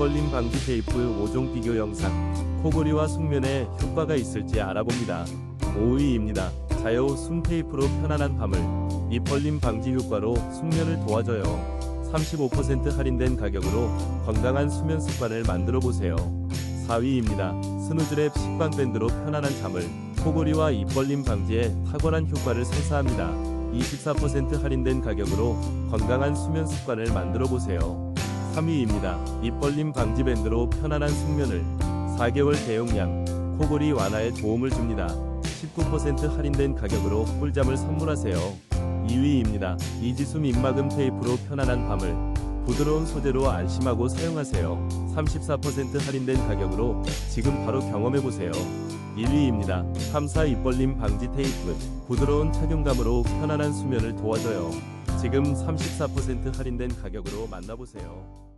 입벌림 방지 테이프 5종 비교 영상. 코골이와 숙면에 효과가 있을지 알아봅니다. 5위입니다. 자요 숨 테이프로 편안한 밤을. 입벌림 방지 효과로 숙면을 도와줘요. 35% 할인된 가격으로 건강한 수면 습관을 만들어 보세요. 4위입니다. 스누즈랩 식빵밴드로 편안한 잠을. 코골이와 입벌림 방지에 탁월한 효과를 선사합니다. 24% 할인된 가격으로 건강한 수면 습관을 만들어 보세요. 3위입니다. 입벌림 방지 밴드로 편안한 숙면을. 4개월 대용량, 코골이 완화에 도움을 줍니다. 19% 할인된 가격으로 꿀잠을 선물하세요. 2위입니다. 이지숨 입막음 테이프로 편안한 밤을. 부드러운 소재로 안심하고 사용하세요. 34% 할인된 가격으로 지금 바로 경험해보세요. 1위입니다. 함사 입벌림 방지 테이프. 부드러운 착용감으로 편안한 수면을 도와줘요. 지금 34% 할인된 가격으로 만나보세요.